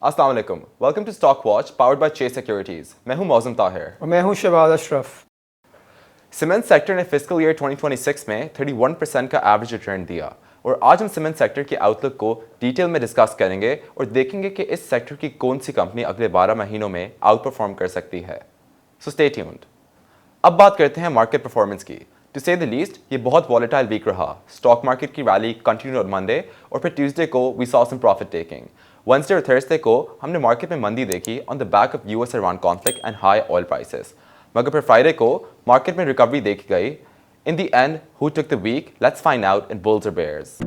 अस्सलाम वालेकुम, welcome to stock watch powered by Chase securities. मैं हूं मौज़म ताहिर और मैं हूं शहबाज अशरफ। सीमेंट सेक्टर ने फिस्कल ईयर 2026 में 31% का एवरेज रिटर्न दिया और आज हम सीमेंट सेक्टर की आउटलुक को डिटेल में डिस्कस करेंगे और देखेंगे कि इस सेक्टर की कौन सी कंपनी अगले 12 महीनों में आउट परफॉर्म कर सकती है। So stay tuned. अब बात करते हैं मार्केट परफॉर्मेंस की। टू से द लीस्ट ये बहुत वॉलेटाइल वीक रहा। स्टॉक मार्केट की रैली कंटिन्यू ऑन मंडे और फिर ट्यूसडे को we saw some profit taking. Wednesday और थर्सडे को हमने मार्केट में मंदी देखी on the back of US Iran conflict and high oil prices, मगर फिर फ्राइडे को मार्केट में रिकवरी देखी गई। In the end who took the week? Let's find out in bulls और बेयर्स।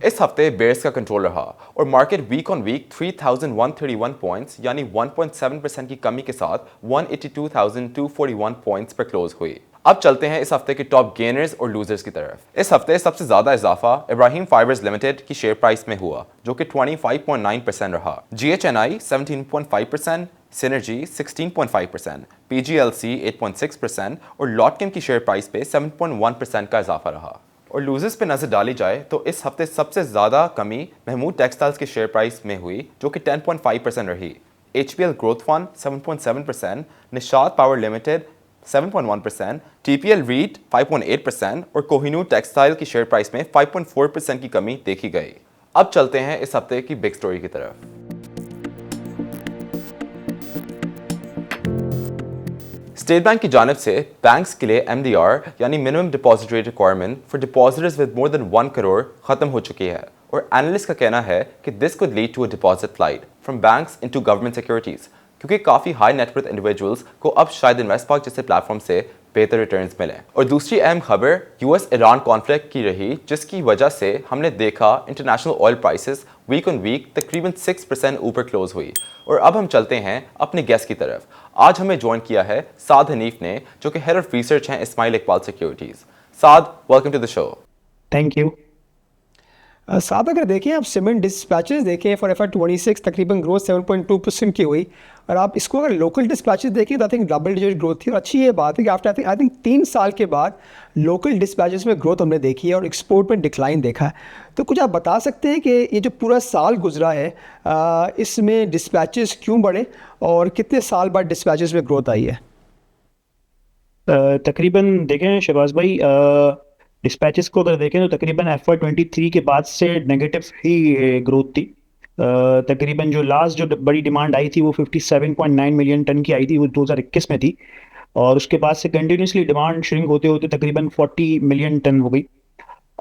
इस हफ्ते बेयर्स का कंट्रोल रहा और market week on week 3131 points यानी 1.7% की कमी के साथ 182,241 पॉइंट्स पर क्लोज हुई। अब चलते हैं इस हफ्ते के टॉप गेनर्स और लूजर्स की तरफ। इस हफ्ते सबसे ज्यादा इजाफा इब्राहिम फाइबर्स लिमिटेड की शेयर प्राइस में हुआ जो कि 25.9% रहा। GHNI 17.5%, सिनर्जी 16.5%, PGLC 8.6% और लॉटकिन की शेयर प्राइस पे 7.1% का इजाफा रहा। और लूजर्स पे नजर डाली जाए तो इस हफ्ते सबसे ज्यादा कमी महमूद टेक्सटाइल्स की शेयर प्राइस में हुई जो कि 10.5% रही। HPL growth fund 7.7%, Nishat power limited 7.1%, TPL REIT 5.8% और कोहिनूर टेक्सटाइल की शेयर प्राइस में 5.4% की कमी देखी गई। अब चलते हैं इस हफ्ते की बिग स्टोरी की तरफ। स्टेट बैंक की जानिब से बैंक्स के लिए MDR यानी minimum deposit rate requirement for depositors with more than 1 crore खत्म हो चुकी है और एनालिस्ट का कहना है कि this could lead to a deposit flight from banks into government securities, क्योंकि काफी हाई नेटवर्थ इंडिविजुअल्स को अब शायद इन्वेस्टपार्क जैसे प्लेटफॉर्म से बेहतर रिटर्न्स मिले। और दूसरी अहम खबर यूएस ईरान कॉन्फ्लिक्ट की रही, जिसकी वजह से हमने देखा international oil prices week on week तकरीबन 6% ऊपर क्लोज हुई। और अब हम चलते हैं अपने गेस्ट की तरफ। आज हमें ज्वाइन किया है साद हनीफ ने, जो कि हेड ऑफ रिसर्च हैं Ismail Iqbal securities. Saad, welcome to the show. Thank you. साथ अगर देखें आप सीमेंट डिस्पैचेस देखें फॉर FY26 तकरीबन ग्रोथ 7.2% की हुई और आप इसको अगर लोकल डिस्पैचेस देखें तो I think double digit growth थी। और अच्छी ये बात है कि आफ्टर आई थिंक 3 साल के बाद लोकल डिस्पैचेस में ग्रोथ हमने देखी है और एक्सपोर्ट में डिक्लाइन देखा है। तो कुछ आप बता सकते हैं कि ये जो पूरा साल गुजरा है इसमें डिस्पैचेस क्यों बढ़े और कितने साल बाद डिस्पैचेस में ग्रोथ आई है? तकरीबन देखें शहबाज भाई, डिस्पैचेस को अगर देखें तो तकरीबन FY23 के बाद से नेगेटिव ही ग्रोथ थी। तकरीबन जो लास्ट जो बड़ी डिमांड आई थी वो 57.9 मिलियन टन की आई थी, वो 2021 में थी और उसके बाद से कंटिन्यूसली डिमांड श्रिंक होते होते तकरीबन 40 मिलियन टन हो गई।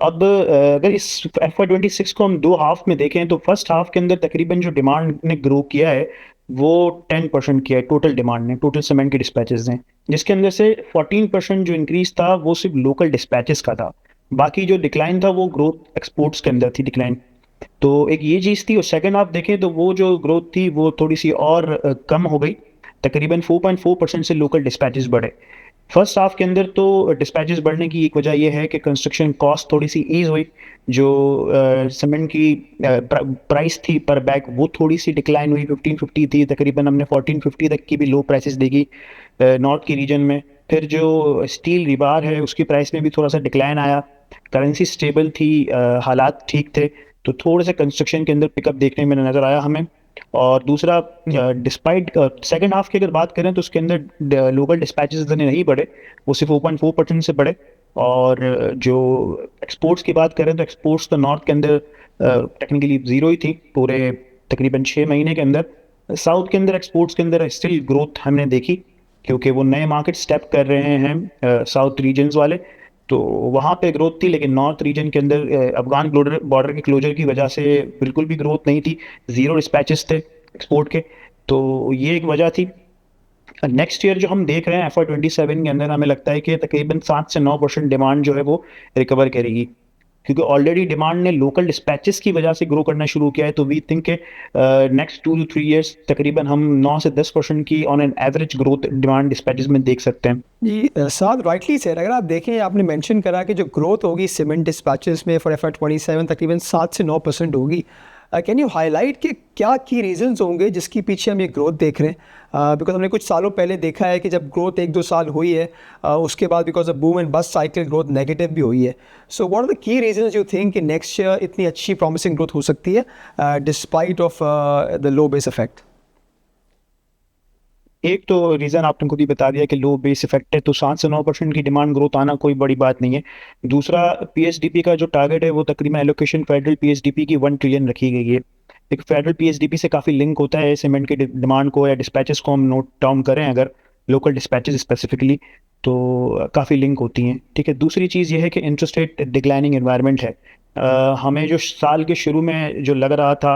अब अगर इस FY26 को हम 2 हाफ में देखें तो फर्स्ट हाफ के अंदर तकरीबन जो डिमांड ने ग्रो किया है वो 10% किया है टोटल डिमांड ने, टोटल सीमेंट के डिस्पैचेस ने, जिसके अंदर से 14% जो इंक्रीज था वो सिर्फ लोकल डिस्पैचेस का था। बाकी जो डिक्लाइन था वो ग्रोथ एक्सपोर्ट्स के अंदर थी डिक्लाइन। तो एक ये चीज़ थी। और सेकेंड हाफ देखें तो वो जो ग्रोथ थी वो थोड़ी सी और कम हो गई, तकरीबन 4.4% से लोकल डिस्पैचेस बढ़े। फर्स्ट हाफ के अंदर तो डिस्पैचेस बढ़ने की एक वजह यह है कि कंस्ट्रक्शन कॉस्ट थोड़ी सी ईज हुई, जो सीमेंट की प्राइस थी पर बैग वो थोड़ी सी डिक्लाइन हुई, 1550 थी, तकरीबन हमने 1450 तक की भी लो प्राइसेस देखी नॉर्थ की रीजन में। फिर जो स्टील रिबार है उसकी प्राइस में भी थोड़ा सा डिक्लाइन आया, करेंसी स्टेबल थी, हालात ठीक थे, तो थोड़े से कंस्ट्रक्शन के अंदर पिकअप देखने में नज़र आया हमें। और दूसरा, डिस्पाइट सेकेंड हाफ की अगर बात करें तो उसके अंदर लोकल डिस्पैचेस इतने नहीं बढ़े, वो सिर्फ 4.4% से बढ़े। और जो एक्सपोर्ट्स की बात करें तो एक्सपोर्ट्स तो नॉर्थ के अंदर टेक्निकली ज़ीरो ही थी पूरे तकरीबन 6 महीने के अंदर। साउथ के अंदर एक्सपोर्ट्स के अंदर स्टिल ग्रोथ हमने देखी, क्योंकि वो नए मार्केट स्टेप कर रहे हैं साउथ रीजन्स वाले, तो वहाँ पे ग्रोथ थी। लेकिन नॉर्थ रीजन के अंदर अफगान बॉर्डर के क्लोजर की वजह से बिल्कुल भी ग्रोथ नहीं थी, ज़ीरो डिस्पैचेस थे एक्सपोर्ट के, तो ये एक वजह थी। नेक्स्ट ईयर जो हम देख रहे हैं FY27 के अंदर हमें लगता है कि तकरीबन 7 से 9% डिमांड जो है वो रिकवर करेगी, क्योंकि ऑलरेडी डिमांड ने लोकल डिस्पैचेस की वजह से ग्रो करना शुरू किया है। तो वी थिंक के नेक्स्ट 2 to 3 ईयर्स तकरीबन हम 9 से 10% की on an average growth demand dispatches में देख सकते हैं। जी साथ राइटली सर, अगर आप देखें आपने मेंशन करा कि जो ग्रोथ होगी सीमेंट डिस्पैचेस में फॉर FY27 तकरीबन 7 से 9% होगी। कैन यू हाईलाइट कि क्या की रीजंस होंगे जिसके पीछे हम ये ग्रोथ देख रहे हैं? बिकॉज हमने कुछ सालों पहले देखा है कि जब ग्रोथ 1-2 साल हुई है, उसके बाद because of boom and bust cycle growth negative भी हुई है. So what are the key reasons you think कि नेक्स्ट ईयर इतनी अच्छी प्रॉमिसिंग ग्रोथ हो सकती है despite of the low base effect? एक तो रीज़न आपने खुद ही बता दिया कि लो बेस इफेक्ट है, तो 7 से 9% की डिमांड ग्रोथ आना कोई बड़ी बात नहीं है. दूसरा, पीएसडीपी का जो टारगेट है वो तकरीबन एलोकेशन फेडरल पीएसडीपी की 1 ट्रिलियन रखी गई है. एक फेडरल पीएसडीपी से काफ़ी लिंक होता है सीमेंट की डिमांड को, या डिस्पैचेस को हम नोट डाउन करें अगर, लोकल डिस्पैचेस स्पेसिफिकली, तो काफ़ी लिंक होती हैं. ठीक है. दूसरी चीज़ ये है कि इंटरेस्ट रेट डिक्लाइनिंग एनवायरनमेंट है. हमें जो साल के शुरू में जो लग रहा था,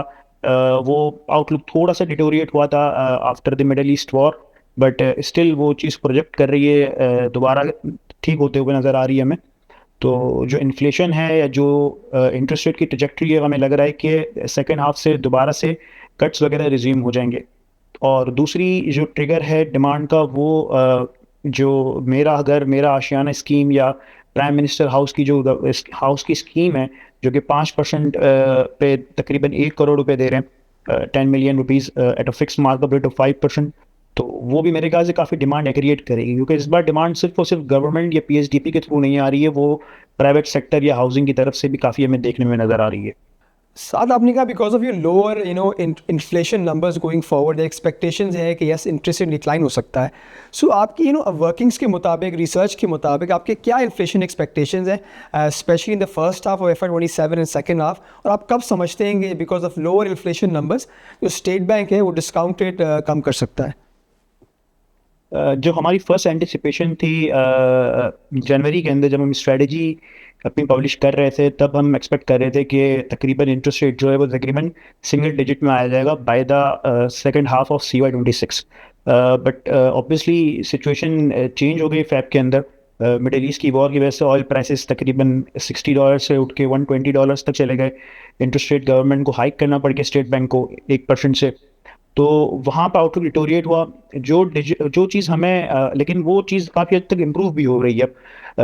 वो आउटलुक थोड़ा सा डिटोरिएट हुआ था after the middle east war, but still वो चीज़ प्रोजेक्ट कर रही है, दोबारा ठीक होते हुए नज़र आ रही है हमें. तो जो इन्फ्लेशन है या जो इंटरेस्ट रेट की ट्रजेक्टरी है, हमें लग रहा है कि सेकेंड हाफ से दोबारा से कट्स वगैरह रिज्यूम हो जाएंगे. और दूसरी जो ट्रिगर है डिमांड का, वो जो मेरा घर मेरा आशियाना स्कीम या प्राइम मिनिस्टर हाउस की जो हाउस की स्कीम है, जो कि 5% पे तकरीबन 1 करोड़ रुपए दे रहे हैं, 10 million rupees at a fix markup rate of 5%. तो वो भी मेरे ख्याल से काफ़ी डिमांड क्रिएट करेगी, क्योंकि इस बार डिमांड सिर्फ और सिर्फ गवर्नमेंट या पीएसडीपी के थ्रू नहीं आ रही है, वो प्राइवेट सेक्टर या हाउसिंग की तरफ से भी काफ़ी हमें देखने में नज़र आ रही है. साथ आपने कहा because of your lower inflation numbers going forward, expectations है कि यस इंटरेस्ट रेट डिक्लाइन हो सकता है. सो आपकी वर्किंग्स के मुताबिक, रिसर्च के मुताबिक आपके क्या इन्फ्लेशन एक्सपेक्टेशंस हैं specially in the first half of FY27 and second half, और आप कब समझते हैं कि because of lower inflation numbers जो स्टेट बैंक है वो डिस्काउंट रेट कम कर सकता है? जो हमारी फर्स्ट एंटिसिपेशन थी जनवरी के अंदर, जब हम स्ट्रेटजी अपनी पब्लिश कर रहे थे, तब हम एक्सपेक्ट कर रहे थे कि तकरीबन इंटरेस्ट रेट जो है वो तकरीबन सिंगल डिजिट में आ जाएगा by the second half of CY26. But obviously situation change हो गई फैब के अंदर. मिडिल ईस्ट की वॉर की वजह से ऑयल प्राइसेस तकरीबन $60 से उठ के $120 तक चले गए. इंटरेस्ट रेट गवर्नमेंट को हाइक करना पड़ गया, स्टेट बैंक को 1% से. तो वहाँ पर आउटलुक डिटोरिएट हुआ. जो चीज़ हमें लेकिन वो चीज़ काफ़ी हद तक इम्प्रूव भी हो रही है.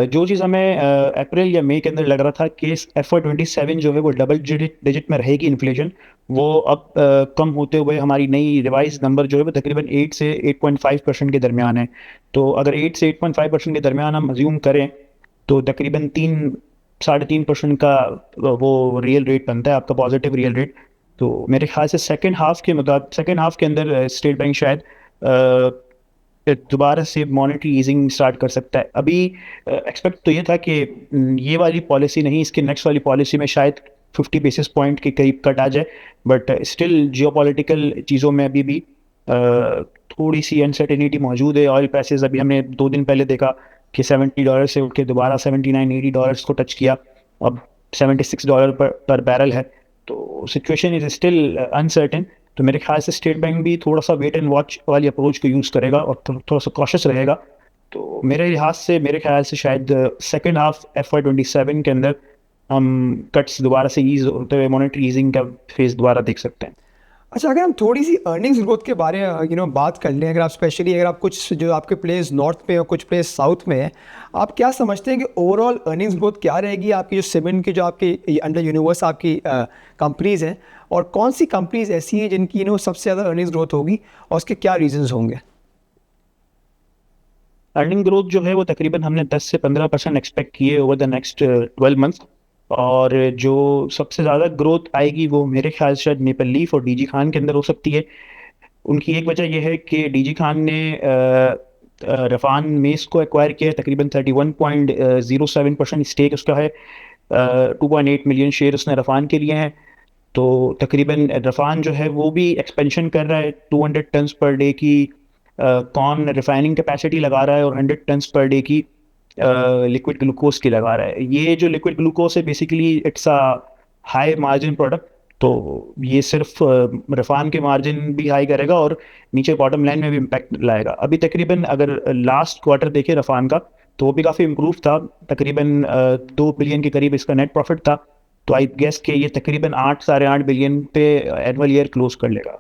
जो चीज़ हमें अप्रैल या मई के अंदर लग रहा था कि FY27 जो है वो डबल डिजिट में रहेगी इन्फ्लेशन, वो अब कम होते हुए हमारी नई रिवाइज नंबर जो है वो तकरीबन 8 से 8.5% के दरमियान है. तो अगर 8 से 8.5% के दरमियान हम अज्यूम करें, तो तकरीबन 3-3.5% का वो रियल रेट बनता है आपका, पॉजिटिव रियल रेट. तो मेरे ख्याल से सेकेंड हाफ के अंदर स्टेट बैंक शायद दोबारा से मॉनेटरी ईजिंग स्टार्ट कर सकता है. अभी एक्सपेक्ट तो ये था कि ये वाली पॉलिसी नहीं, इसके नेक्स्ट वाली पॉलिसी में शायद 50 बेसिस पॉइंट के करीब कट आ जाए. बट स्टिल जियोपॉलिटिकल चीज़ों में अभी भी थोड़ी सी अनसर्टेनिटी मौजूद है. ऑयल प्राइसेस अभी हमने 2 दिन पहले देखा कि $70 से उठ के दोबारा $79-80 को टच किया, अब $76 पर बैरल है. तो सिचुएशन इज स्टिल अनसर्टेन. तो मेरे ख्याल से स्टेट बैंक भी थोड़ा सा वेट एंड वॉच वाली अप्रोच को यूज़ करेगा और थोड़ा सा कॉशियस रहेगा. तो मेरे लिहाज से मेरे ख्याल से शायद सेकेंड हाफ FY27 के अंदर हम कट्स दोबारा से ईज होते हुए मॉनेटरी ईजिंग का फेज दोबारा देख सकते हैं. अच्छा, अगर हम थोड़ी सी अर्निंग्स ग्रोथ के बारे में बात कर लें, अगर आप कुछ जो आपके प्लेस नॉर्थ में और कुछ प्लेस साउथ में है, आप क्या समझते हैं कि ओवरऑल अर्निंग्स ग्रोथ क्या रहेगी आपकी जो सीमेंट की जो आपकी अंडर यूनिवर्स आपकी कंपनीज़ हैं, और कौन सी कंपनीज़ ऐसी हैं जिनकी सबसे ज़्यादा अर्निंग्स ग्रोथ होगी और उसके क्या रीजंस होंगे? अर्निंग ग्रोथ जो है वो तकरीबन हमने 10 से 15% एक्सपेक्ट किए ओवर द नेक्स्ट 12 मंथ्स. और जो सबसे ज़्यादा ग्रोथ आएगी वो मेरे ख्याल से शायद मेपल लीफ और डीजी खान के अंदर हो सकती है. उनकी एक वजह यह है कि डीजी खान ने रफान मेस को एक्वायर किया है, तकरीबन 31.07% स्टेक उसका है. 2.8 मिलियन शेयर उसने रफान के लिए हैं. तो तकरीबन रफान जो है वो भी एक्सपेंशन कर रहा है, 200 टन्स पर डे की कॉर्न रिफाइनिंग कैपेसिटी लगा रहा है, और 100 टन्स पर डे की लिक्विड ग्लूकोज की लगा रहा है. ये जो लिक्विड ग्लूकोज है basically it's a high margin product. तो ये सिर्फ रफान के मार्जिन भी हाई करेगा और नीचे बॉटम लाइन में भी इम्पैक्ट लाएगा. अभी तकरीबन अगर लास्ट क्वार्टर देखें रफान का, तो वो भी काफ़ी इम्प्रूव था. तकरीबन 2 बिलियन के करीब इसका नेट प्रॉफिट था. तो आई गेस कि ये तकरीबन 8-8.5 बिलियन पे एनुअल ईयर क्लोज कर लेगा.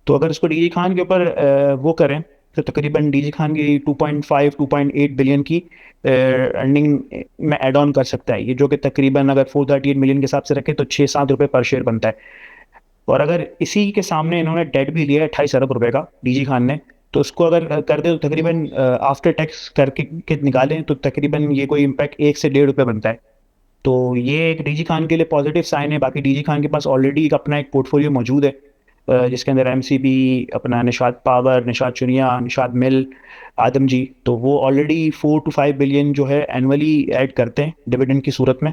तो अगर इसको डीजी खान के ऊपर वो करें, तो तकरीबन डीजी खान की 2.5-2.8 बिलियन की अर्निंग में एड ऑन कर सकता है ये, जो कि तकरीबन अगर 438 मिलियन के हिसाब से रखें तो 6-7 रुपये पर शेयर बनता है. और अगर इसी के सामने इन्होंने डेट भी लिया है 28 अरब रुपए का डीजी खान ने, तो उसको अगर कर दे तो तकरीबन आफ्टर टैक्स करके के निकालें तो तकरीबन ये कोई इम्पैक्ट 1 से 1.5 रुपये बनता है। तो ये एक डीजी खान के लिए पॉजिटिव साइन है। बाकी डीजी खान के पास ऑलरेडी एक अपना एक पोर्टफोलियो मौजूद है, जिसके अंदर एमसीबी, अपना निशात पावर, निशात चुनिया, निशात मिल, आदम जी, तो वो ऑलरेडी 4 to 5 बिलियन जो है एनुअली ऐड करते हैं डिविडेंड की सूरत में।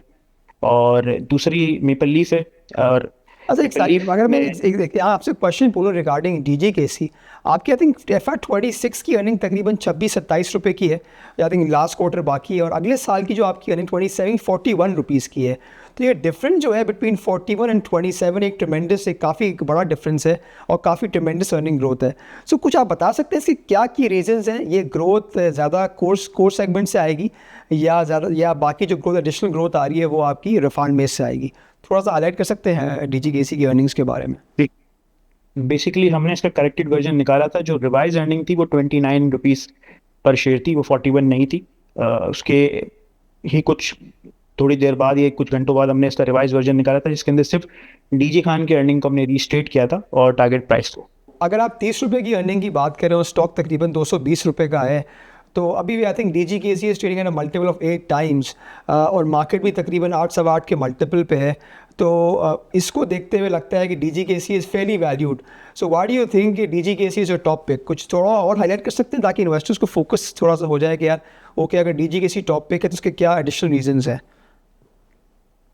और दूसरी मेपल लीफ है। और अच्छा, एक मेपल लीफ सेकंड, अगर मैं में एक देखते हैं आपसे क्वेश्चन पूछूं रिगार्डिंग डीजीकेसी, आपकी आई थिंक FY26 की अर्निंग तकरीबन 26-27 रुपये की है, आई थिंक लास्ट क्वार्टर बाकी है, और अगले साल की जो आपकी अर्निंग 27 41 रुपीज़ की है। तो ये डिफरेंस जो है बिटवीन 41 एंड 27 एक ट्रेमेंडस, एक काफ़ी बड़ा डिफरेंस है और काफ़ी ट्रेमेंडस अर्निंग ग्रोथ है। सो कुछ आप बता सकते हैं इसकी क्या की रीजंस हैं? ये ग्रोथ ज़्यादा कोर सेगमेंट से आएगी या ज़्यादा, या बाकी जो ग्रोथ एडिशनल ग्रोथ आ रही है वो आपकी रिफाइंड बेस से आएगी? थोड़ा सा हाईलाइट कर सकते हैं डीजीकेसी की अर्निंग्स के बारे में? बेसिकली हमने इसका करेक्टेड वर्जन निकाला था। जो रिवाइज अर्निंग थी वो 29 रुपीज़ पर शेयर थी, वो 41 नहीं थी। उसके ही कुछ थोड़ी देर बाद, ये कुछ घंटों बाद हमने इसका रिवाइज वर्जन निकाला था, जिसके अंदर सिर्फ डीजी खान के अर्निंग को हमने रीस्टेट किया था और टारगेट प्राइस को। अगर आप 30 रुपये की अर्निंग की बात करें और स्टॉक तकरीबन 220 रुपये का है, तो अभी भी I think DGKC is trading at a multiple of 8 times, और मार्केट भी तकरीबन 8-8 के मल्टीपल पे है। तो इसको देखते हुए लगता है कि DGKC is fairly valued. So why do you think कि DGKC is a top pick? कुछ थोड़ा और हाईलाइट कर सकते हैं ताकि इन्वेस्टर्स को फोकस थोड़ा सा हो जाए कि यार ओके, अगर डीजीकेसी टॉप पिक है तो उसके क्या एडिशनल रीजंस हैं?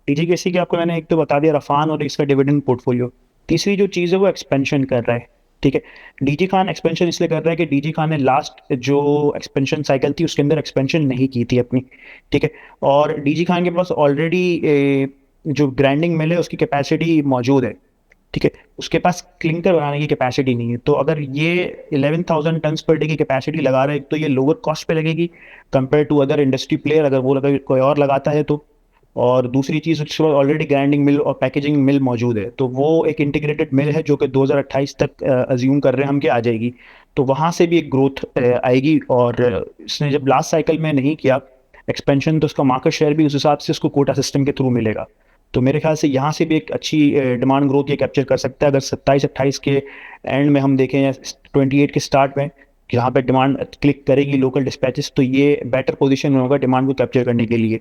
डीजीकेसी के आपको मैंने एक तो बता दिया, रफान और इसका डिविडेंड पोर्टफोलियो। तीसरी जो चीज़ है वो एक्सपेंशन कर रहा है। ठीक है, डीजी खान एक्सपेंशन इसलिए कर रहा है कि डीजी खान ने लास्ट जो एक्सपेंशन साइकिल थी उसके अंदर एक्सपेंशन नहीं की थी अपनी। ठीक है, और डीजी खान के पास ऑलरेडी जो ग्राइंडिंग मिल है उसकी कैपेसिटी मौजूद है। ठीक है, उसके पास क्लिंकर बनाने की कैपेसिटी नहीं है। तो अगर ये 11,000 टन्स पर डे की कैपेसिटी लगा रहे हैं तो ये लोअर कॉस्ट पे लगेगी compare to other industry player, अगर वो कोई और लगाता है तो। और दूसरी चीज़, उसके बाद ऑलरेडी ग्राइंडिंग मिल और पैकेजिंग मिल मौजूद है, तो वो एक इंटीग्रेटेड मिल है जो कि 2028 तक अज्यूम कर रहे हैं हम कि आ जाएगी। तो वहाँ से भी एक ग्रोथ आएगी। और इसने जब लास्ट साइकिल में नहीं किया एक्सपेंशन, तो उसका मार्केट शेयर भी उस हिसाब से उसको कोटा सिस्टम के थ्रू मिलेगा। तो मेरे ख्याल से यहाँ से भी एक अच्छी डिमांड ग्रोथ ये कैप्चर कर सकता है। अगर 27-28 के एंड में हम देखें या 28 के स्टार्ट में, जहाँ पे डिमांड क्लिक करेगी लोकल डिस्पैचेस, तो ये बेटर पोजीशन में होगा डिमांड को कैप्चर करने के लिए।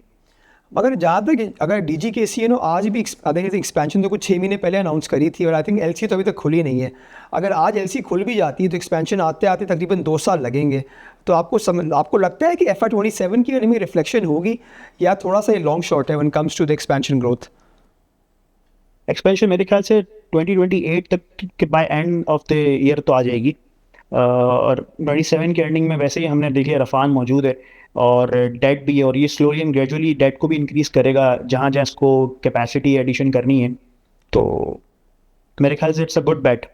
मगर जहाँ तक अगर डीजीकेसी है ना, आज भी एक्सपेंशन तो कुछ 6 महीने पहले अनाउंस करी थी और आई थिंक एलसी तो अभी तक खुली नहीं है। अगर आज एलसी खुल भी जाती है तो एक्सपेंशन आते आते तकरीबन 2 साल लगेंगे। तो आपको लगता है कि FY27 की अर्निंग में रिफ्लेक्शन होगी या थोड़ा सा ये लॉन्ग शॉट है when comes to the expansion growth? Expansion मेरे ख्याल से 2028 तक के by end of the year तो आ जाएगी। और 27 के एंडिंग में वैसे ही हमने देखिए रफान मौजूद है और डेट भी है, और ये स्लोली एंड ग्रेजुअली डेट को भी इंक्रीज करेगा जहाँ जहाँ इसको कैपेसिटी एडिशन करनी है। तो मेरे ख्याल से it's a good bet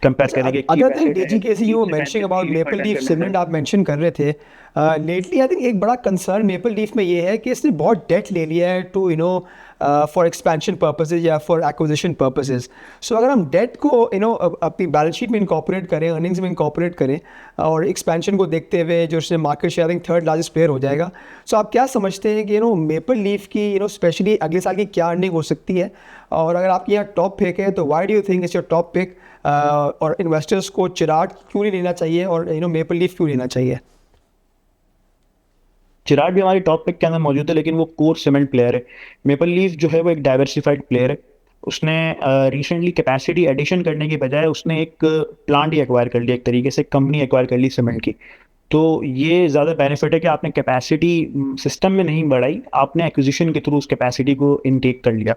compare करेंगे। Other than DGKC, you mentioning about Maple leaf Cement, आप मेंशन कर रहे थे लेटली। आई थिंक एक बड़ा कंसर्न मेपल लीफ में ये है कि इसने बहुत डेट ले लिया है टू फॉर एक्सपेंशन पर्पसेज या फॉर एक्विजिशन पर्पसेज। सो अगर हम डेट को अपनी बैलेंस शीट में इंकॉर्पोरेट करें, अर्निंग्स में इंकॉर्पोरेट करें और एक्सपेंशन को देखते हुए जो इसने market share I think 3rd largest player हो जाएगा। सो आप क्या समझते हैं कि मेपल लीफ की स्पेशली अगले साल की क्या अर्निंग हो सकती है? और अगर आपकी यहाँ टॉप पिक है तो why do you think it's your top pick? और इन्वेस्टर्स को चिराग क्यों नहीं लेना चाहिए और मेपल लीफ क्यों लेना चाहिए? चिराग भी हमारी टॉप पिक के अंदर मौजूद है, लेकिन वो कोर सीमेंट प्लेयर है। मेपल लीफ जो है वो एक डाइवर्सिफाइड प्लेयर है। उसने रिसेंटली कैपेसिटी एडिशन करने की बजाय उसने एक प्लांट ही एक्वायर कर लिया, एक तरीके से कंपनी एक्वायर कर ली सीमेंट की। तो ये ज़्यादा बेनिफिट है कि आपने कैपेसिटी सिस्टम में नहीं बढ़ाई, आपने एक्विजिशन के थ्रू उस कैपेसिटी को इनटेक कर लिया।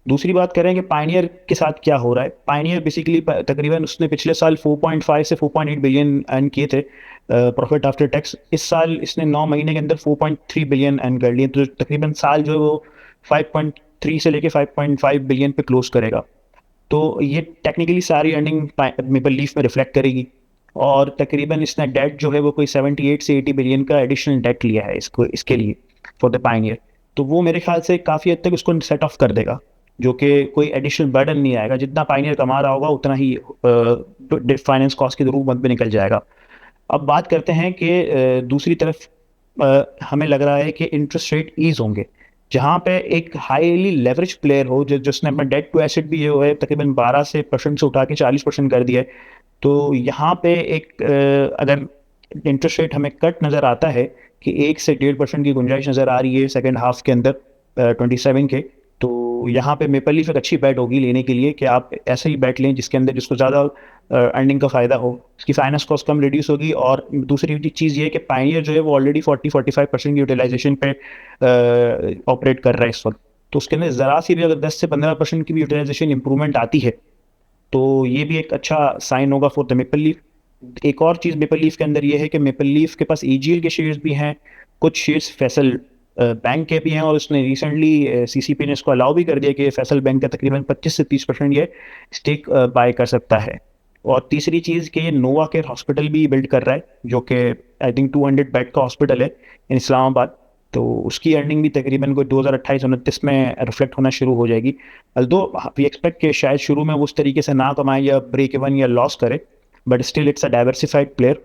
दूसरी बात करें कि पायनियर के साथ क्या हो रहा है। पायनियर बेसिकली तकरीबन उसने पिछले साल 4.5 से 4.8 बिलियन अर्न किए थे प्रॉफिट आफ्टर टैक्स। इस साल इसने 9 महीने के अंदर 4.3 बिलियन अर्न कर लिए, तो तकरीबन साल जो है वो 5.3 से लेके 5.5 बिलियन पे क्लोज करेगा। तो ये टेक्निकली सारी अर्निंग मेपल लीफ में रिफ्लेक्ट करेगी। और तकरीबन इसने डेट जो है वो कोई 78 से 80 बिलियन का एडिशनल डेट लिया है इसके लिए फॉर द पायनियर। तो वो मेरे ख्याल से काफ़ी हद तक उसको सेट ऑफ कर देगा, जो कि कोई एडिशनल बर्डन नहीं आएगा। जितना पायनियर कमा रहा होगा उतना ही फाइनेंस कॉस्ट के रूप में निकल जाएगा। अब बात करते हैं कि दूसरी तरफ हमें लग रहा है कि इंटरेस्ट रेट ईज होंगे। जहाँ पे एक हाईली लेवरेज प्लेयर हो जिसने अपना डेट टू एसेट भी जो है तकरीबन 12% से उठा के 40% कर दिया है। तो यहाँ पे एक अगर इंटरेस्ट रेट हमें कट नज़र आता है कि 1 से 1.5% की गुंजाइश नज़र आ रही है सेकेंड हाफ के अंदर 27 के, तो यहाँ पे मेपल लीफ एक अच्छी बैट होगी लेने के लिए कि आप ऐसे ही बैट लें जिसके अंदर जिसको ज़्यादा अर्निंग का फ़ायदा हो, उसकी फाइनेंस कॉस्ट कम रिड्यूस होगी। और दूसरी चीज़ ये है कि पायनियर जो है वो ऑलरेडी 40-45% की यूटिलाइजेशन पे ऑपरेट कर रहा है इस वक्त, तो उसके अंदर ज़रा सी भी अगर 10 से 15% की भी यूटिलाइजेशन इंप्रूवमेंट आती है तो ये भी एक अच्छा साइन होगा फॉर द मेपल लीफ। एक और चीज़ मेपल लीफ के अंदर ये है कि मेपल लीफ के पास EGL के शेयर्स भी हैं, कुछ शेयर्स फैसल बैंक के भी हैं, और उसने रिसेंटली CCP ने इसको अलाउ भी कर दिया कि फैसल बैंक का तकरीबन 25 से 30% ये स्टेक बाय कर सकता है। और तीसरी चीज़ कि ये नोवा केयर हॉस्पिटल भी बिल्ड कर रहा है जो कि आई थिंक 200 बेड का हॉस्पिटल है इन इस्लामाबाद, तो उसकी अर्निंग भी तकरीबन कोई 2028-29 में रिफ्लेक्ट होना शुरू हो जाएगी। अल्दो वी एक्सपेक्ट कि शायद शुरू में वो उस तरीके से ना कमाए या ब्रेक इवन या लॉस करे, but still it's a diversified player.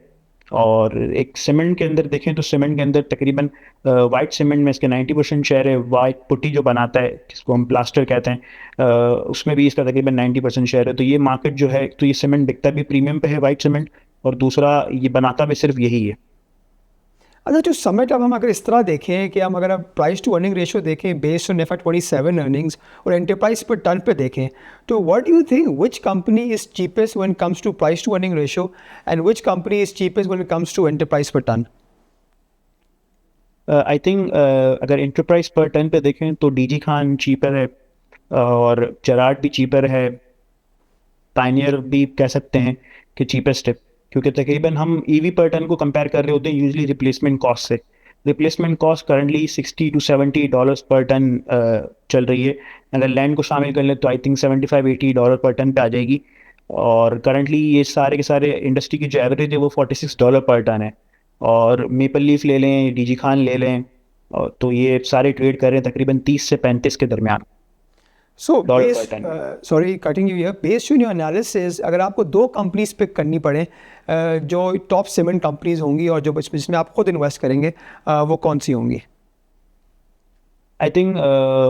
और एक सीमेंट के अंदर देखें तो सीमेंट के अंदर तकरीबन वाइट सीमेंट में इसके 90% शेयर है, वाइट पुट्टी जो बनाता है जिसको हम प्लास्टर कहते हैं उसमें भी इसका तकरीबन 90% शेयर है। तो ये मार्केट जो है, तो ये सीमेंट बिकता भी प्रीमियम पे है वाइट सीमेंट, और दूसरा ये बनाता भी सिर्फ यही है। अच्छा, जो समेट अब हम अगर इस तरह देखें कि हम अगर प्राइस टू अर्निंग रेशियो देखें बेस्ड ऑन FY27 अर्निंग्स और एंटरप्राइज पर टन पे देखें, तो what do you think which company is cheapest when comes to price to earning ratio and which company is cheapest when it comes to enterprise per ton? I think अगर enterprise per ton पे देखें तो DG Khan cheaper है और Gerrard भी cheaper है, Pioneer भी कह सकते हैं कि चीपेस्ट है, क्योंकि तकरीबन हम EV पर टन को कंपेयर कर रहे होते हैं यूजली रिप्लेसमेंट कॉस्ट से। रिप्लेसमेंट कॉस्ट करंटली $60 to $70 पर टन चल रही है, अगर लैंड को शामिल कर लें तो आई थिंक $75-80 पर टन पे आ जाएगी। और करंटली ये सारे के सारे इंडस्ट्री की जो एवरेज है वो $46 पर टन है। और मेपल लीफ ले लें, DG खान ले लें, तो ये सारे ट्रेड कर रहे हैं तकरीबन 30 से 35 के दरमियान। सो Dollar based, per ton. Sorry cutting you here, based on your analysis अगर आपको दो कंपनीज पिक करनी पड़े जो टॉप सीमेंट कंपनीज होंगी और जो जिसमें आप खुद इन्वेस्ट करेंगे, वो कौन सी होंगी? I think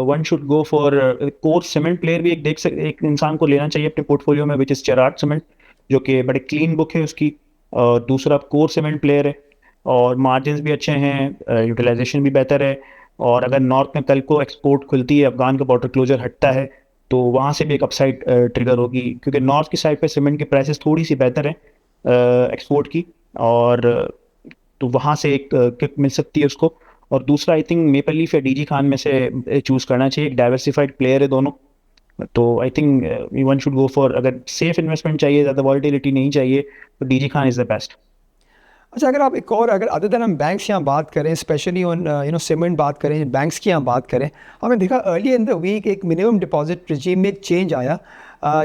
one should go for core cement player भी एक इंसान को लेना चाहिए अपने पोर्टफोलियो में, विच इज़ जेराड सीमेंट, जो कि बड़े क्लीन बुक है उसकी। और दूसरा कोर सीमेंट प्लेयर है और मार्जिन्स भी अच्छे हैं, यूटिलाइजेशन भी बेहतर है। और अगर नॉर्थ में कल को एक्सपोर्ट खुलती है, अफगान का बॉर्डर क्लोजर हटता है, तो वहाँ से भी एक अपसाइड ट्रिगर होगी, क्योंकि नॉर्थ की साइड पे सीमेंट की प्राइसेस थोड़ी सी बेहतर है एक्सपोर्ट की, और तो वहाँ से एक किक मिल सकती है उसको। और दूसरा आई थिंक मेपल लीफ या DG खान में से चूज़ करना चाहिए, एक डाइवर्सिफाइड प्लेयर है दोनों। तो I think one should go for, अगर सेफ इन्वेस्टमेंट चाहिए, ज़्यादा वॉलिटिलिटी नहीं चाहिए, तो DG Khan is the best. अच्छा, अगर आप एक और अगर अदर देन हम बैंक्स यहाँ बात करें, स्पेशली ऑन सीमेंट बात करें, बैंक्स की यहाँ बात करें, हमने देखा अर्ली इन द वीक एक मिनिमम डिपॉजिट रिजीम में एक चेंज आया,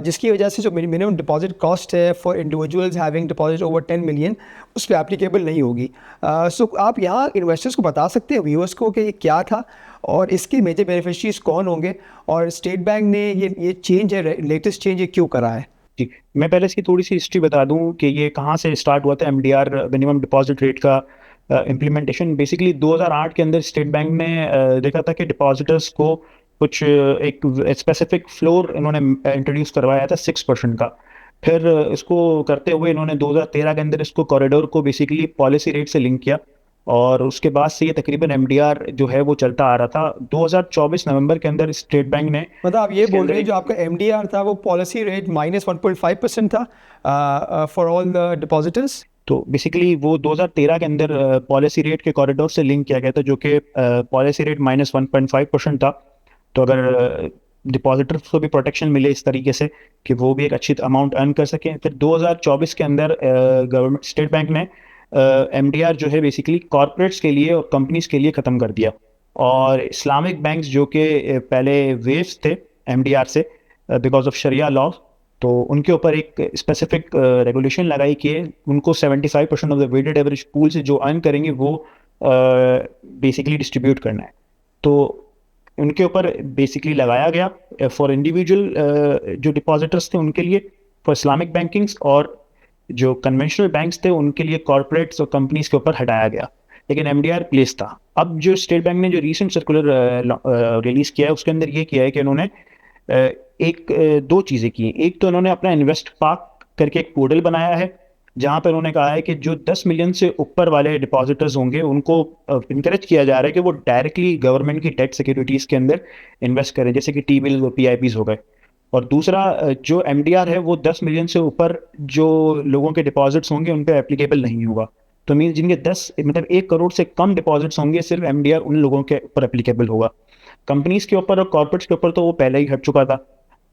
जिसकी वजह से जो मिनिमम डिपॉजिट कॉस्ट है for individuals having deposit over 10 million उस पर एप्लीकेबल नहीं होगी। सो आप यहाँ इन्वेस्टर्स को बता सकते हैं, व्यूअर्स को, कि ये क्या था और इसके मेजर बेनिफिशरीज कौन होंगे, और स्टेट बैंक ने ये चेंज है, लेटेस्ट चेंज, ये क्यों करा है? जी, मैं पहले इसकी थोड़ी सी हिस्ट्री बता दूं कि ये कहाँ से स्टार्ट हुआ था MDR मिनिमम डिपॉजिट रेट का इम्प्लीमेंटेशन। बेसिकली 2008 के अंदर स्टेट बैंक ने देखा था कि डिपॉजिटर्स को कुछ एक स्पेसिफिक फ्लोर इन्होंने इंट्रोड्यूस करवाया था 6% का। फिर इसको करते हुए इन्होंने 2013 के अंदर इसको कॉरिडोर को बेसिकली पॉलिसी रेट से लिंक किया, और उसके बाद से ये तकरीबन MDR जो है वो चलता आ रहा था। 2024 नवंबर के अंदर स्टेट बैंक ने, मतलब आप ये बोल रहे हैं जो आपका MDR था वो पॉलिसी रेट -1.5% था फॉर ऑल द डिपॉजिटर्स? तो बेसिकली वो 2013 के अंदर पॉलिसी रेट के कॉरिडोर से लिंक किया गया था, जो कि पॉलिसी रेट -1.5% था। तो अगर डिपॉजिटर्स को भी प्रोटेक्शन मिले इस तरीके से कि वो भी एक अच्छी अमाउंट अर्न कर सकें। फिर 2024 के अंदर गवर्नमेंट स्टेट बैंक ने MDR जो है बेसिकली कॉर्पोरेट्स के लिए और कंपनीज के लिए ख़त्म कर दिया, और इस्लामिक बैंक्स जो कि पहले वेव्स थे MDR से बिकॉज ऑफ शरिया लॉ, तो उनके ऊपर एक स्पेसिफिक रेगुलेशन लगाई कि उनको 75% of the weighted average pool से जो अर्न करेंगे वो बेसिकली डिस्ट्रीब्यूट करना है। तो उनके ऊपर बेसिकली लगाया गया फॉर इंडिविजुअल जो डिपॉजिटर्स थे उनके लिए फॉर इस्लामिक बैंकिंग्स, और जो कन्वेंशनल बैंक्स थे उनके लिए कॉर्पोरेट्स और कंपनीज के ऊपर हटाया गया। लेकिन एमडीआर प्लेस था। अब जो स्टेट बैंक ने जो रीसेंट सर्कुलर रिलीज किया है उसके अंदर ये किया है कि उन्होंने दो चीज़ें की हैं। एक तो उन्होंने अपना इन्वेस्ट पार्क करके एक पोर्टल बनाया है जहाँ पर उन्होंने कहा है कि जो 10 मिलियन से ऊपर वाले डिपॉजिटर्स होंगे उनको इंकरेज किया जा रहा है कि वो डायरेक्टली गवर्नमेंट की डेट सिक्योरिटीज़ के अंदर इन्वेस्ट करें, जैसे कि टी बिल, पीआईपीज हो गए। और दूसरा जो एमडीआर है वो 10 मिलियन से ऊपर जो लोगों के डिपॉजिट्स होंगे उन पर एप्लीकेबल नहीं होगा। तो मीन जिनके 10 मतलब 1 करोड़ से कम डिपॉजिट्स होंगे सिर्फ एमडीआर उन लोगों के ऊपर एप्लीकेबल होगा। कंपनीज के ऊपर और कॉर्पोरेट्स के ऊपर तो वो पहले ही हट चुका था।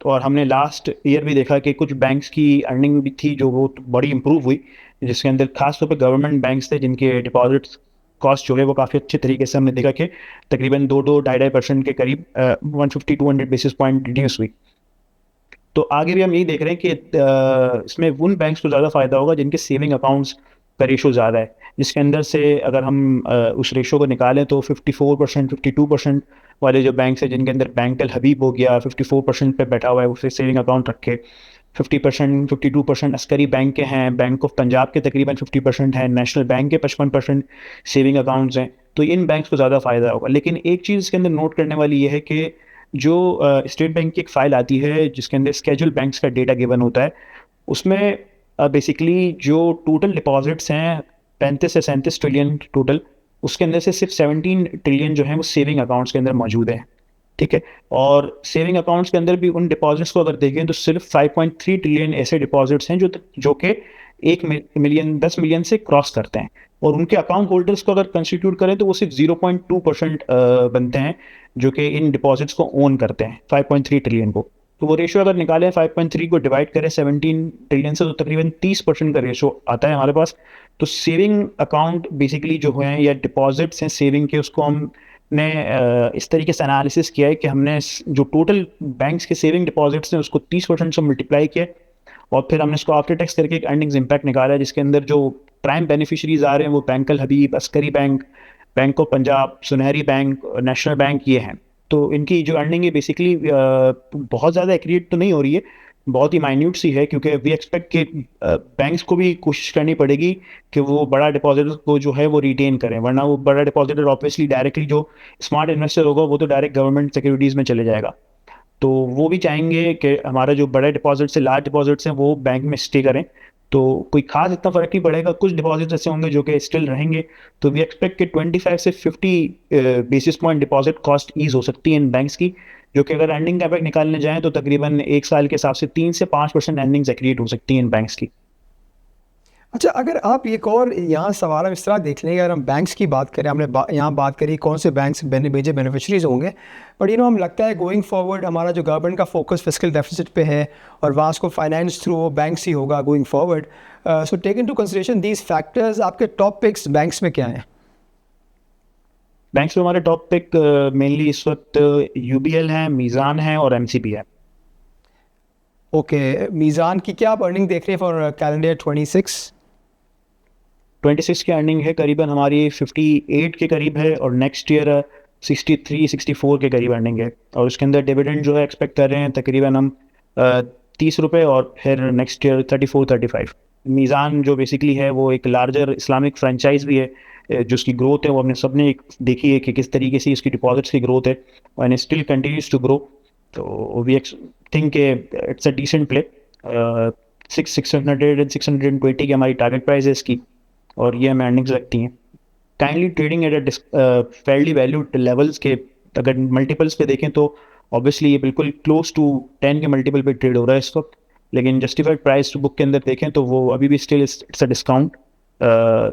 तो और हमने लास्ट ईयर भी देखा कि कुछ बैंक्स की अर्निंग भी थी जो वो बड़ी इंप्रूव हुई, जिसके अंदर खास तौर पे गवर्नमेंट बैंक्स थे जिनके डिपॉजिट्स कॉस्ट जो है वो काफ़ी अच्छे तरीके से हमने देखा कि तकरीबन 2-2, 2.5% के करीब 150-200 बेसिस पॉइंट रिड्यूस हुई। तो आगे भी हम यही देख रहे हैं कि इसमें उन बैंक्स को ज़्यादा फायदा होगा जिनके सेविंग अकाउंट्स का रेशो ज़्यादा है, जिसके अंदर से अगर हम उस रेशो को निकालें तो 54%, 52% वाले जो बैंक्स हैं जिनके अंदर बैंक अल हबीब हो गया 54% पे बैठा हुआ है, उसे सेविंग अकाउंट रखे। 50%, 52% अस्करी बैंक के हैं, बैंक ऑफ पंजाब के तकरीबन 50% हैं, नेशनल बैंक के 55% सेविंग अकाउंट्स हैं। तो इन बैंक्स को ज़्यादा फायदा होगा। लेकिन एक चीज़ इसके अंदर नोट करने वाली ये है कि जो स्टेट बैंक की एक फ़ाइल आती है जिसके अंदर स्केड्यूल बैंक्स का डेटा गिवन होता है, उसमें बेसिकली जो टोटल डिपॉजिट्स हैं 35 से 37 ट्रिलियन टोटल, उसके अंदर से सिर्फ 17 ट्रिलियन जो है वो सेविंग अकाउंट्स के अंदर मौजूद है। ठीक है। और सेविंग अकाउंट्स के अंदर भी उन डिपॉजिट्स को अगर देखें तो सिर्फ 5.3 ट्रिलियन ऐसे डिपॉजिट्स हैं जो कि 1 मिलियन 10 मिलियन से क्रॉस करते हैं। और उनके अकाउंट होल्डर्स को अगर कंस्टिट्यूट करें तो वो सिर्फ 0.2% बनते हैं जो कि इन डिपॉजिट्स को ओन करते हैं 5.3 ट्रिलियन को। तो वो रेशो अगर निकालें 5.3 को डिवाइड करें 17 ट्रिलियन से तो तकरीबन 30% का रेशो आता है हमारे पास। तो सेविंग अकाउंट बेसिकली जो हैं या डिपॉजिट्स हैं सेविंग के, उसको हमने इस तरीके से एनालिसिस किया है कि हमने जो टोटल बैंक्स के सेविंग डिपॉजिट्स हैं उसको 30% से मल्टीप्लाई किया और फिर हमने इसको आफ्टर टैक्स करके एक अर्निंग्स इम्पैक्ट निकाला है, जिसके अंदर जो प्राइम बेनिफिशरीज आ रहे हैं वो bank Al Habib, Askari bank, bank of Punjab, Sunehri bank, national bank ये हैं। तो इनकी जो अर्निंग है बेसिकली बहुत ज़्यादा एक्रीट तो नहीं हो रही है, बहुत ही माइन्यूट सी है, क्योंकि वी एक्सपेक्ट कि बैंक्स को भी कोशिश करनी पड़ेगी कि वो बड़ा डिपॉजिटर को जो है वो रिटेन करें, वरना वो बड़ा डिपॉजिटर ऑब्वियसली डायरेक्टली जो स्मार्ट इन्वेस्टर होगा वो तो डायरेक्ट गवर्नमेंट सिक्योरिटीज़ में चले जाएगा। तो वो भी चाहेंगे कि हमारा जो बड़े डिपॉजिट से लार्ज डिपॉजिट्स हैं वो बैंक में स्टे करें। तो कोई खास इतना फर्क नहीं पड़ेगा, कुछ डिपॉजिट्स ऐसे होंगे जो कि स्टिल रहेंगे। तो वी एक्सपेक्ट कि 25 से 50 basis point deposit cost ease हो सकती है इन बैंक्स की, जो कि अगर अर्निंग का इफेक्ट निकालने जाएं तो तकरीबन 1 साल के हिसाब से 3 से 5% अर्निंग्स एक्रिएट हो सकती हैं इन बैंक्स की। अच्छा, अगर आप एक और यहाँ सवाल हम इस तरह देख लेंगे, अगर हम बैंक्स की बात करें, हमने यहाँ बात करी कौन से बैंक्स मेजर बेनिफिशरीज होंगे, बट हम लगता है गोइंग फॉरवर्ड हमारा जो गवर्नमेंट का फोकस फिस्कल डेफिसिट पे है और वहाँ को फाइनेंस थ्रू वो बैंक्स ही होगा going forward. So take into consideration these factors, आपके टॉप पिक्स बैंक्स में क्या हैं? बैंक्स में हमारे टॉप पिक मेनली इस वक्त यूबीएल है, मीज़ान है और एमसीबी है। ओके, मीज़ान की क्या आप अर्निंग देख रहे हैं फॉर कैलेंडर 26 की अर्निंग है करीबन हमारी 58 के करीब है और नेक्स्ट ईयर 63-64 के करीब अर्निंग है। और उसके अंदर डिविडेंड जो है एक्सपेक्ट कर रहे हैं तकरीबन हम 30 रुपये और फिर नेक्स्ट ईयर 34-35। मीज़ान जो बेसिकली है वो एक लार्जर इस्लामिक फ्रेंचाइज भी है, जो उसकी ग्रोथ है वो हमने सब ने देखी है कि किस तरीके से इसकी डिपॉजिट्स की ग्रोथ है and still continues to grow. तो we think it's a decent play. 600 and 620 की हमारी टारगेट प्राइस है इसकी और ये हमें अर्निंग्स लगती हैं। Kindly trading at Fairlie valued levels के अगर मल्टीपल्स पे देखें तो ऑब्वियसली ये बिल्कुल क्लोज टू 10 के मल्टीपल पे ट्रेड हो रहा है इस वक्त, लेकिन जस्टिफाइड प्राइस टू बुक के अंदर देखें तो वो अभी भी स्टिल इट्स अ डिस्काउंट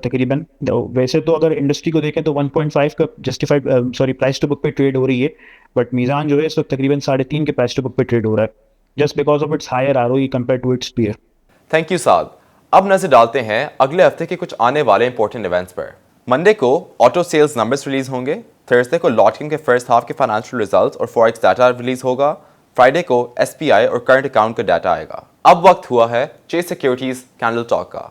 तकरीबन। वैसे तो अगर इंडस्ट्री को देखें तो 1.5 का जस्टिफाइड प्राइस टू बुक पे ट्रेड हो रही है, बट मीज़ान जो है इस वक्त तकरीबन 3.5 के प्राइस टू बुक पे ट्रेड हो रहा है, just because of its higher ROE compare to its peer. Thank you Saad. अब नजर डालते हैं अगले हफ्ते के कुछ आने वाले इंपॉर्टेंट इवेंट्स पर। मंडे को ऑटो सेल्स नंबर्स रिलीज होंगे, थर्सडे को लॉटकिन के फर्स्ट हाफ के फाइनेंशियल रिजल्ट्स और फॉरेक्स डाटा रिलीज होगा, फ्राइडे को एसपीआई और करंट अकाउंट का डाटा आएगा। अब वक्त हुआ है चेस सिक्योरिटीज कैंडल टॉक का।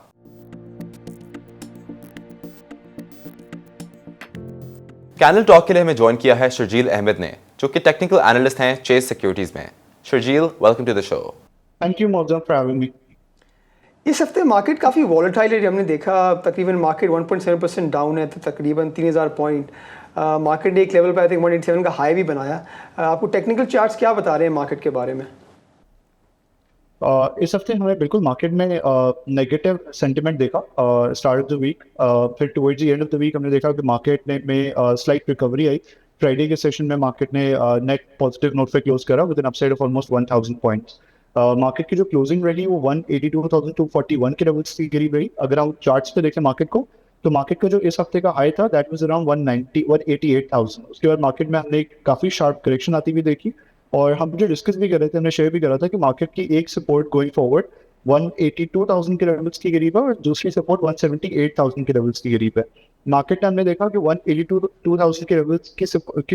कैंडल टॉक के लिए हमें ज्वाइन किया है शर्जील अहमद ने, जो कि टेक्निकल एनालिस्ट हैं चेस सिक्योरिटीज में। Sharjeel, welcome to the show. Thank you Mohammad for having me. इस हफ्ते मार्केट काफ़ी वॉलेटाइल है, हमने देखा तकरीबन मार्केट 1.7% डाउन है, तो तकरीबन 3000 पॉइंट। मार्केट ने एक लेवल पर आई थिंक 187 का हाई भी बनाया। आपको टेक्निकल चार्ट्स क्या बता रहे हैं मार्केट के बारे में? इस हफ्ते हमें बिल्कुल मार्केट में नेगेटिव सेंटिमेंट देखा स्टार्ट ऑफ द वीक। फिर towards the end of the week हमने देखा कि मार्केट में स्लाइट रिकवरी आई। फ्राइडे के सेशन में मार्केट ने नेट पॉजिटिव नोट पे क्लोज करा with an upside of almost 1000 points. Market की जो क्लोजिंग रही वो 182,241 के लेवल्स की करीब रही। अगर हम चार्ट्स पे देखें मार्केट को, तो मार्केट का जो इस हफ्ते का हाई था दैट वाज अराउंड 188,000। उसके बाद मार्केट में हमने एक काफ़ी शार्प करेक्शन आती हुई देखी, और हम जो डिस्कस भी कर रहे थे, हमने शेयर भी करा था कि मार्केट की एक सपोर्ट गोइंग फॉरवर्ड 182,000 के लेवल्स की करीब है और दूसरी सपोर्ट 178,000 के लेवल्स की करीब है। मार्केट ने हमने देखा कि 182,000 के लेवल्स की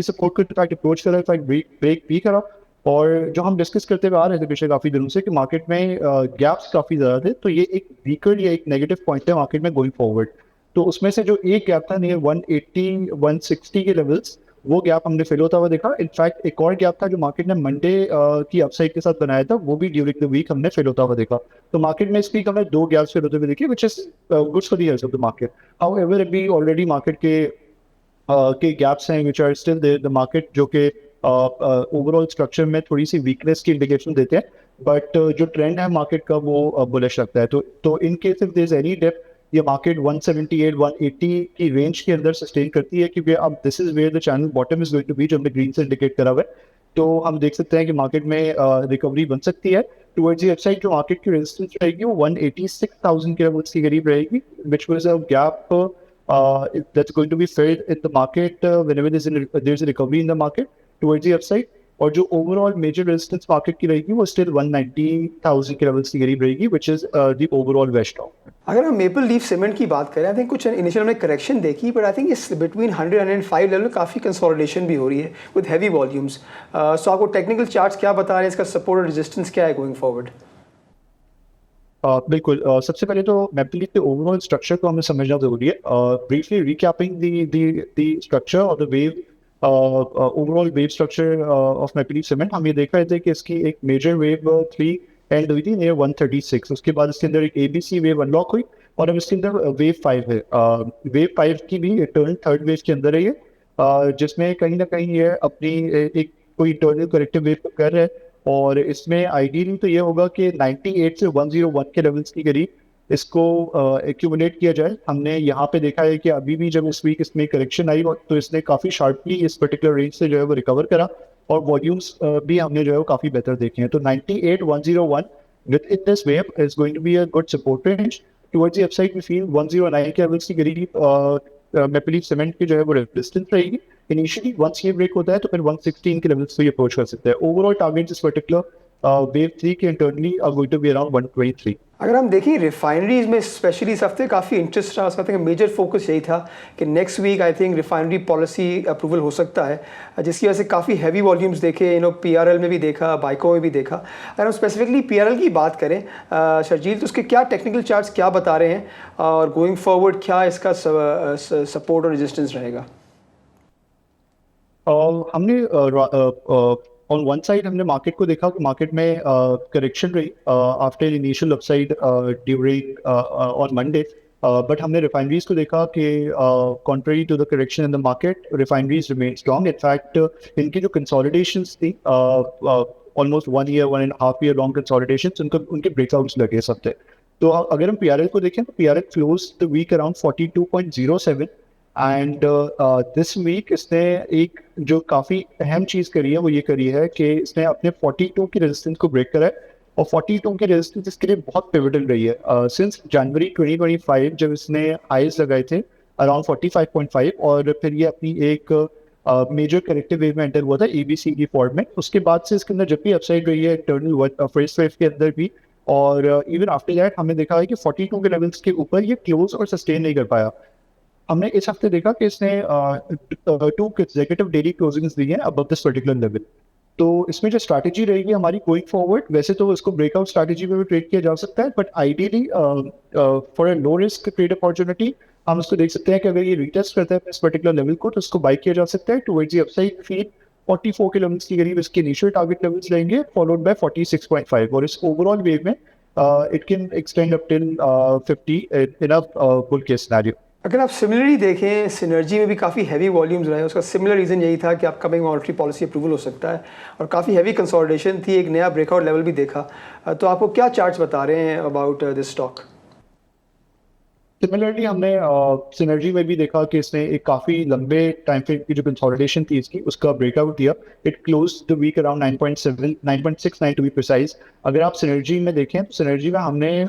सपोर्ट को इनफैक्ट अप्रोच करा, इनफैक्ट ब्रेक भी करा। और जो हम डिस्कस करते हुए आ रहे थे पिछले काफ़ी दिनों से कि मार्केट में गैप्स काफ़ी ज़्यादा थे, तो ये एक वीकर या एक नेगेटिव पॉइंट है मार्केट में गोइंग फॉरवर्ड। तो उसमें से जो एक गैप था नियर 180 160 के लेवल्स, वो गैप हमने फिल होता हुआ देखा। इनफैक्ट एक और गैप था जो मार्केट ने मंडे की अपसाइड के साथ बनाया था, वो भी ड्यूरिंग द वीक हमने फिल होता हुआ देखा। तो मार्केट में इस वीक हमें दो गैप्स फिल होते हुए देखे, which is good for the health of the market. However अभी ऑलरेडी मार्केट के गैप्स हैं which are still there. The market जो कि ओवरऑल स्ट्रक्चर में थोड़ी सी वीकनेस की इंडिकेशन देते हैं, बट जो ट्रेंड है मार्केट का वो बुलिश लगता है। तो in case if there is any dip, ये मार्केट 178 180 की रेंज के अंदर सस्टेन करती है, क्योंकि अब this is where the channel bottom is going to be, जो हमने ग्रीन से इंडिकेट करा हुआ है। तो हम देख सकते हैं कि मार्केट में रिकवरी बन सकती है। टुवर्ड्स द अपसाइड जो मार्केट की रेजिस्टेंस रहेगी वो 186,000 के लेवल्स के करीब रहेगी, which was a gap that's going to be filled in the market whenever there's a recovery in the market towards the upside। और जो ओवरऑल मेजर रेजिस्टेंस मार्केट की रहेगी वो स्टिल 190,000 के लेवल्स की करीब रहेगी, which is the overall west of. अगर हम मेपल लीफ सीमेंट की बात करें, आई थिंक कुछ इनिशियल हमने करेक्शन देखी, बट आई थिंक इस बिटवीन 100-105 लेवल में काफ़ी कंसोलिडेशन भी हो रही है विद हैवी वॉल्यूम्स। सो आपको टेक्निकल चार्ट्स क्या बता रहे हैं, इसका सपोर्ट और रेजिस्टेंस क्या है गोइंग फॉरवर्ड? बिल्कुल। सबसे पहले तो मेपल लीफ के ओवरऑल स्ट्रक्चर को हमें समझना जरूरी है। ब्रीफली रिकैपिंग द स्ट्रक्चर और the wave overall wave structure of maple leaf cement, हम ये देख रहे थे कि इसकी एक मेजर वेव 3 एंड हुई थी नियर 136। उसके बाद इसके अंदर एक ABC वेव अनलॉक हुई और अब इसके अंदर वेव 5 है। वेव 5 की भी इंटरनल थर्ड वेव के अंदर है ये, जिसमें कहीं ना कहीं ये अपनी एक कोई इंटरनल करेक्टिव वेव कर रहा है। और इसमें आइडियली तो ये होगा कि 98 से 101 के लेवल्स की करीब इसको एक्यूमुलेट किया जाए। हमने यहाँ पे देखा है कि अभी भी जब इस वीक इसमें करेक्शन आई तो इसने काफ़ी शार्पली इस पर्टिकुलर रेंज से जो है वो रिकवर करा, और वॉल्यूम्स भी हमने जो है वो काफ़ी बेहतर देखे हैं। तो 98 101 within this wave is going to be a good support range. Towards the upside we feel 109 के लेवल्स की करीब मेपल लीफ सीमेंट की जो है वो रेजिस्टेंस रहेगी। इनिशियली वंस ये ब्रेक होता है तो फिर 116 के लेवल्स पे ये अप्रोच कर सकते हैं। ओवरऑल टारगेट इस पर्टिकुलर वेव 3 के internally are going to be around 123। अगर हम देखें रिफाइनरीज में स्पेशली इस हफ्ते काफ़ी इंटरेस्ट रहा, उसका think मेजर फोकस यही था कि next week I think refinery policy approval हो सकता है, जिसकी वजह से काफ़ी हैवी वॉल्यूम्स देखे, PRL में भी देखा, बाइको में भी देखा। अगर हम स्पेसिफिकली PRL की बात करें शर्जील, तो उसके क्या टेक्निकल चार्ट्स क्या बता रहे हैं और गोइंग फॉरवर्ड क्या इसका सपोर्ट और रेजिस्टेंस रहेगा? हमने ऑन वन साइड हमने मार्केट को देखा कि मार्केट में करेक्शन रही after initial upside during on Monday, but हमने रिफाइनरीज को देखा कि contrary to the correction in the market refineries remain strong. In fact इनकी जो कंसोलिडेशंस थी almost 1 year 1.5 year long consolidations, उनके ब्रेकआउट्स लगे सब थे। तो अगर हम PRL को देखें तो PRL close the week around 42.07 and this week इसने एक जो काफ़ी अहम चीज़ करी है वो ये करी है कि इसने अपने 42 की रेजिस्टेंस को ब्रेक करा है, और 42 की रेजिस्टेंस इसके लिए बहुत पिवटल रही है। सिंस जनवरी 2025 जब इसने हाईज लगाए थे अराउंड 45.5, और फिर ये अपनी एक मेजर करेक्टिव वेव में एंटर हुआ था ABC की फॉर्म में। उसके बाद से इसके अंदर जब भी अपसाइड रही है इंटरनल फर्स्ट वेव के अंदर भी, और इवन आफ्टर दैट हमने देखा है कि 42 के लेवल्स के ऊपर ये क्लोज और सस्टेन नहीं कर पाया। हमने इस हफ्ते देखा कि इसने 2 consecutive डेली क्लोजिंग्स दी हैं अबव दिस पर्टिकुलर लेवल। तो इसमें जो स्ट्रैटेजी रहेगी हमारी गोइंग फॉरवर्ड, वैसे तो इसको ब्रेकआउट स्ट्रैटेजी में भी ट्रेड किया जा सकता है, but ideally for a low risk trade opportunity हम इसको देख सकते हैं कि अगर ये रिटेस्ट करता है इस पर्टिकुलर लेवल को तो इसको बाई किया जा सकता है। टुवर्ड्स द अपसाइड फील 44 के लेवल्स के करीब इसके इनिशियल टारगेट लेवल्स रहेंगे, फॉलोड बाय 46.5, और इस ओवरऑल वेव में it can extend up till 50 in a bull case scenario. अगर आप सिमिलरली देखें सिनर्जी में भी काफ़ी हैवी वॉल्यूम्स रहे, उसका सिमिलर रीज़न यही था कि अपकमिंग मॉनेटरी पॉलिसी अप्रूवल हो सकता है और काफ़ी हैवी कंसोलिडेशन थी, एक नया ब्रेकआउट लेवल भी देखा। तो आपको क्या चार्ट्स बता रहे हैं अबाउट दिस स्टॉक? सिमिलरली हमने सिनर्जी में भी देखा कि इसने एक काफ़ी लंबे टाइम फ्रेम की जो कंसोलिडेशन थी इसकी उसका ब्रेकआउट दिया। It close the week around 9.7 9.69 to be precise. अगर आप सिनर्जी में देखें तो सिनर्जी में हमने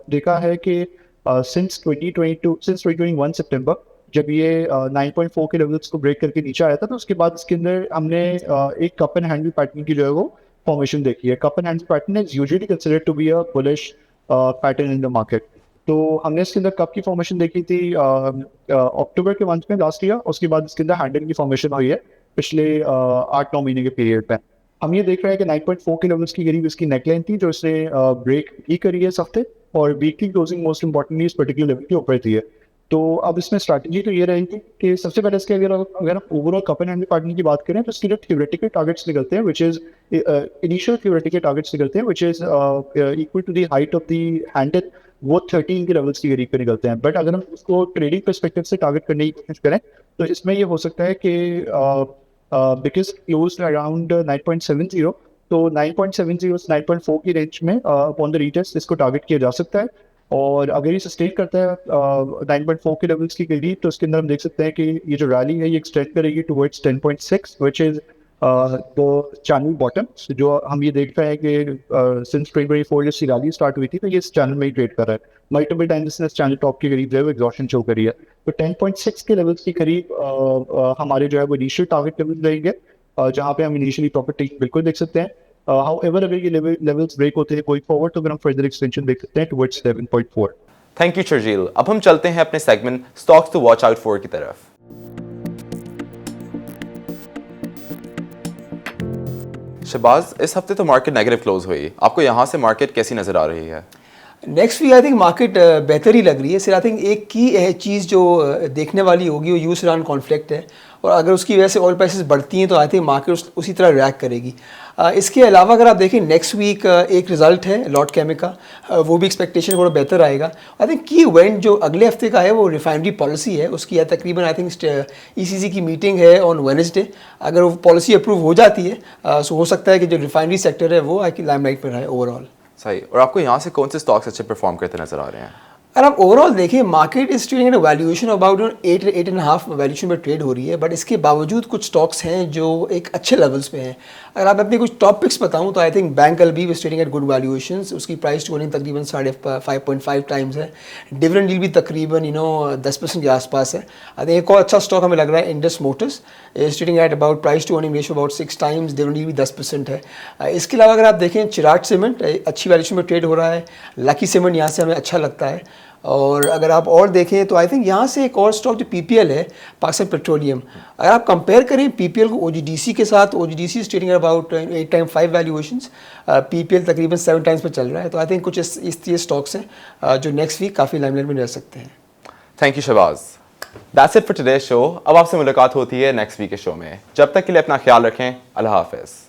देखा है कि सिंस 2021 सितंबर जब ये 9.4 के लेवल्स को ब्रेक करके नीचे आया था तो उसके बाद इसके अंदर हमने एक कप एंड हैंडल पैटर्न की जो है वो फॉर्मेशन देखी है। Cup and handle pattern is usually considered to be a bullish pattern in the market. तो हमने इसके अंदर कप की फॉर्मेशन देखी थी अक्टूबर के मंथ में लास्ट ईयर, उसके बाद इसके अंदर हैंडल की फॉर्मेशन हुई है पिछले 8-9 महीने के पीरियड में। हम ये देख रहे हैं कि 9.4 के लेवल्स की करीब इसकी नेकलाइन थी जो इसने ब्रेक भी करी है इस हफ्ते और वीकली क्लोजिंग मोस्ट इंपॉर्टेंटली इस पर्टिकुलर लेवल के ऊपर थी है। तो अब इसमें स्ट्रैटेजी तो ये रहेगी कि सबसे पहले इसके अगर हम overall cup and handle pattern की बात करें तो इसके जो थ्योरेटिकल टारगेट्स निकलते हैं which is initial theoretical targets निकलते हैं which is equal to the height of the handle, वो 13 के लेवल्स की करीब पे निकलते हैं। बट अगर हम उसको ट्रेडिंग परस्पेक्टिव से टारगेट करने की कोशिश करें तो इसमें ये हो सकता है कि बिकॉज क्लोज अराउंड 9.70 तो 9.70 से 9.4 की रेंज में अपॉन द रीटेस्ट इसको टारगेट किया जा सकता है। और अगर ये सस्टेन करता है 9.4 के लेवल्स की करीब तो उसके अंदर हम देख सकते हैं कि ये जो रैली है ये एक्सटेंड करेगी टुवर्ड्स 10.6 विच इज तो चैनल बॉटम जो हम ये देख रहे हैं कि सिंस 2024 जब सी रैली स्टार्ट हुई थी तो ये इस चैनल में ही ट्रेड कर रहा है। मल्टीपल टाइम इसने इस चैनल टॉप के करीब जो है एग्जॉशन शो करी है। तो 10.6 के लेवल्स के करीब हमारे जो है वो इनिशियल टारगेट लेवल रहेंगे जहाँ पे हम इनिशियली प्रॉफिट टेकिंग बिल्कुल देख सकते हैं। हाउएवर अगर ये लेवल्स ब्रेक होते हैं गोइंग फॉरवर्ड तो अगर हम फर्दर एक्सटेंशन देख सकते हैं टुवर्ड्स 11.4। Thank you Sharjeel. अब हम चलते हैं अपने segment stocks to watch out for की तरफ। शहबाज, इस हफ्ते तो मार्केट नेगेटिव क्लोज हुई, आपको यहाँ से मार्केट कैसी नजर आ रही है? Next week I think market बेहतर ही लग रही है। सिर्फ आई थिंक एक की चीज़ जो देखने वाली होगी वो यूएस ईरान कॉन्फ्लिक्ट है और अगर उसकी वजह से ऑयल प्राइसेस बढ़ती हैं तो आई थिंक मार्केट उसी तरह रिएक्ट करेगी। इसके अलावा अगर आप देखें नेक्स्ट वीक एक रिजल्ट है लॉर्ड केमी का, वो भी एक्सपेक्टेशन थोड़ा बेहतर आएगा। आई थिंक की इवेंट जो अगले हफ्ते का है वो रिफाइनरी पॉलिसी है उसकी, या तकरीबन आई थिंक ईसीसी की मीटिंग है ऑन वेडनेसडे। अगर वो पॉलिसी अप्रूव हो जाती है सो हो सकता है कि जो रिफाइनरी सेक्टर है वो आई लाइमलाइट पर रहे ओवरऑल। सही। और आपको यहाँ से कौन से स्टॉक्स अच्छे परफॉर्म करते नजर आ रहे हैं? अगर आप ओवरऑल देखें मार्केट इस ट्रेडिंग वैल्यूएशन अबाउट 8.5 वैल्यूएशन पर ट्रेड हो रही है, बट इसके बावजूद कुछ स्टॉक्स हैं जो एक अच्छे लेवल्स पे हैं। अगर आप अपने कुछ टॉप पिक्स बताऊं तो I think bank L B is trading at good valuations, उसकी प्राइस टू अर्निंग तकरीबन 5.5 टाइम्स है। डिविडेंड यील्ड भी तकरीबन 10% के आसपास है। आई थिंक एक और अच्छा स्टॉक हमें लग रहा है Indus Motors, is trading at about price to earning ratio about 6 times, dividend yield भी 10% है। इसके अलावा अगर आप देखें चिराग सीमेंट अच्छी वैल्यूएशन में ट्रेड हो रहा है, लकी सीमेंट यहाँ से हमें अच्छा लगता है। और अगर आप और देखें तो आई थिंक यहाँ से एक और स्टॉक जो पीपीएल है पाकिस्तान पेट्रोलियम, अगर आप कंपेयर करें पीपीएल को ओजीडीसी के साथ, OGDC is trading about 8.5 valuations, PPL तकरीबन 7 टाइम्स पर चल रहा है। तो आई थिंक कुछ इस स्टॉक्स हैं जो नेक्स्ट वीक काफ़ी लाइमलाइट में रह सकते हैं। Thank you Shahbaz. That's it for today show. अब आपसे मुलाकात होती है नेक्स्ट वीक के शो में। जब तक के लिए अपना ख्याल रखें। अल्लाह हाफिज़।